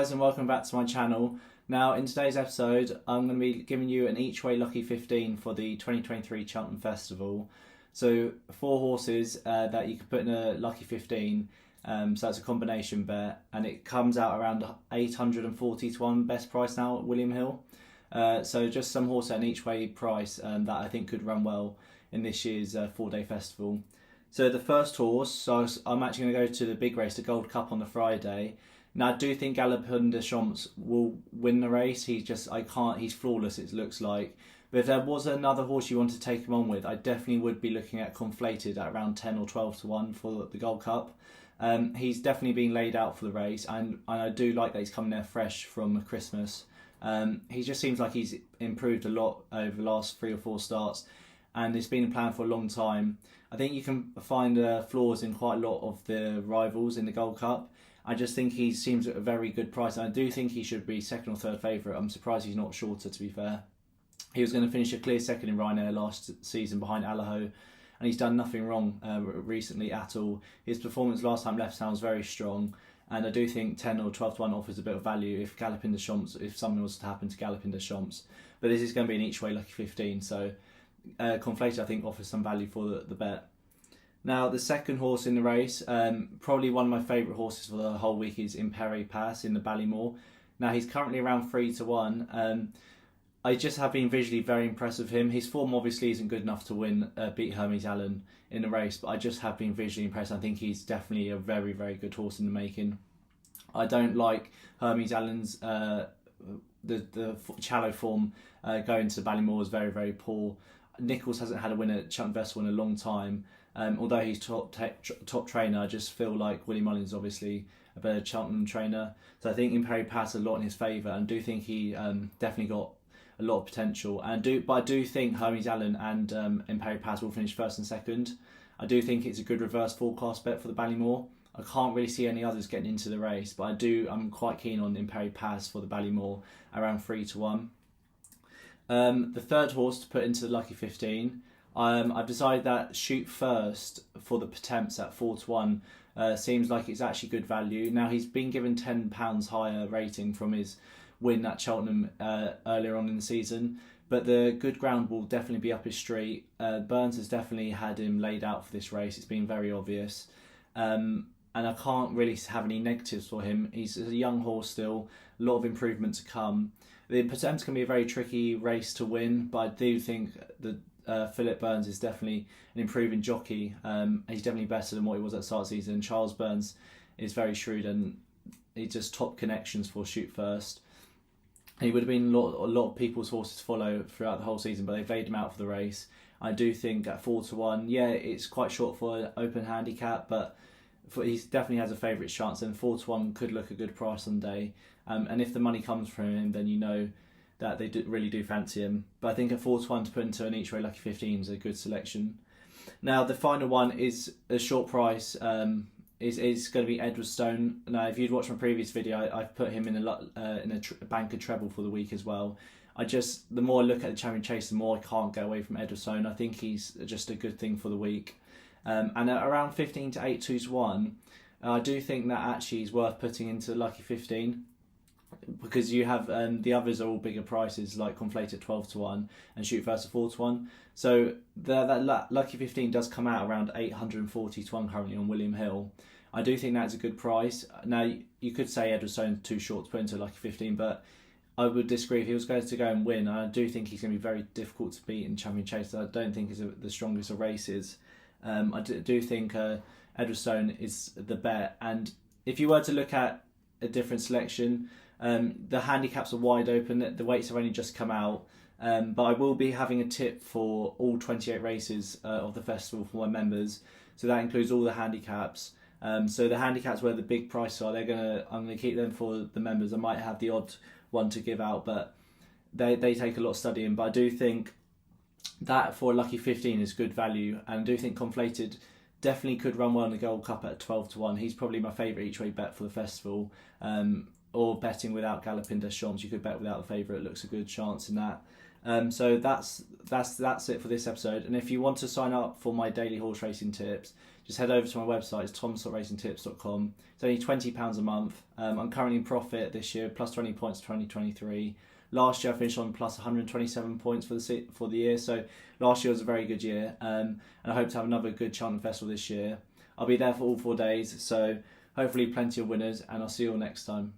guys, and welcome back to my channel. Now in today's episode I'm going to be giving you an each way lucky 15 for the 2023 Cheltenham Festival. So 4 horses that you can put in a lucky 15, so that's a combination bet, and it comes out around 840 to 1 best price now at William Hill. So just some horse at an each way price that I think could run well in this year's 4-day festival. So the first horse, so I'm actually going to go to the big race, the Gold Cup, on the Friday. Now I do think Galopin des Champs will win the race. He's flawless, it looks like. But if there was another horse you want to take him on with, I definitely would be looking at Conflated at around 10 or 12 to 1 for the Gold Cup. He's definitely been laid out for the race, and I do like that he's coming there fresh from Christmas. He just seems like he's improved a lot over the last 3 or 4 starts, and it's been a plan for a long time. I think you can find flaws in quite a lot of the rivals in the Gold Cup. I just think he seems at a very good price. I do think he should be second or third favourite. I'm surprised he's not shorter, to be fair. He was going to finish a clear second in Ryanair last season behind Allaho, and he's done nothing wrong recently at all. His performance last time left was very strong, and I do think 10 or 12 to 1 offers a bit of value if Galopin des Champs, if something was to happen to Galopin des Champs. But this is going to be an each way lucky 15, so Conflated I think offers some value for the bet. Now the second horse in the race, probably one of my favourite horses for the whole week, is Pertemps in the Ballymore. Now he's currently around 3 to 1. I just have been visually very impressed with him. His form obviously isn't good enough to beat Hermes Allen in the race, but I just have been visually impressed. I think he's definitely a very, very good horse in the making. I don't like Hermes Allen's the shallow form going to Ballymore is very, very poor. Nichols hasn't had a win at Cheltenham Festival in a long time. Although he's top trainer, I just feel like Willie Mullins is obviously a better Cheltenham trainer. So I think Pertemps a lot in his favour, and do think he definitely got a lot of potential. But I do think Hermes Allen and Pertemps will finish first and second. I do think it's a good reverse forecast bet for the Ballymore. I can't really see any others getting into the race, but I'm quite keen on Pertemps for the Ballymore around 3 to 1. The third horse to put into the lucky 15. I've decided that Shoot First for the Pertemps at 4 to 1 seems like it's actually good value. Now he's been given £10 higher rating from his win at Cheltenham earlier on in the season, but the good ground will definitely be up his street. Burns has definitely had him laid out for this race. It's been very obvious, and I can't really have any negatives for him. He's a young horse still, a lot of improvement to come. The Pertemps can be a very tricky race to win, but I do think that Philip Burns is definitely an improving jockey. He's definitely better than what he was at the start of the season. Charles Burns is very shrewd, and he's just top connections for Shoot First. He would have been a lot of people's horses to follow throughout the whole season, but they've laid him out for the race. I do think at 4 to 1, yeah, it's quite short for an open handicap, but he definitely has a favourite chance, and 4 to 1 could look a good price on day. And if the money comes from him, then you know that they really do fancy him. But I think at 4 to 1 to put into an each way lucky 15 is a good selection. Now the final one is a short price. Is going to be Edwardstone. Now if you'd watched my previous video, I've put him in a banker treble for the week as well. The more I look at the Champion Chase, the more I can't get away from Edwardstone. I think he's just a good thing for the week. And at around 15 to 8 2 to 1, I do think that actually is worth putting into lucky 15. Because you have the others are all bigger prices, like Conflate at 12 to 1 and Shoot First at 4 to 1. So that lucky 15 does come out around 840 to 1 currently on William Hill. I do think that's a good price. Now you could say Edwardstone's too short to put into lucky 15, but I would disagree. If he was going to go and win, I do think he's going to be very difficult to beat in Champion Chase. I don't think he's the strongest of races. I do think Edwardstone is the bet, and if you were to look at a different selection, the handicaps are wide open. The weights have only just come out, but I will be having a tip for all 28 races of the festival for my members. So that includes all the handicaps. So the handicaps where the big prices are, I'm going to keep them for the members. I might have the odd one to give out, but they take a lot of studying. But I do think that for a lucky 15 is good value, and I do think Conflated definitely could run well in the Gold Cup at 12 to 1. He's probably my favourite each way bet for the festival. Or betting without Galopin des Champs, you could bet without the favourite. Looks a good chance in that. So that's it for this episode. And if you want to sign up for my daily horse racing tips, just head over to my website. It's tom.racingtips.com. It's only £20 a month. I'm currently in profit this year, plus 20 points 2023. Last year I finished on plus 127 points for the year, so last year was a very good year, and I hope to have another good Cheltenham Festival this year. I'll be there for all 4 days, so hopefully plenty of winners, and I'll see you all next time.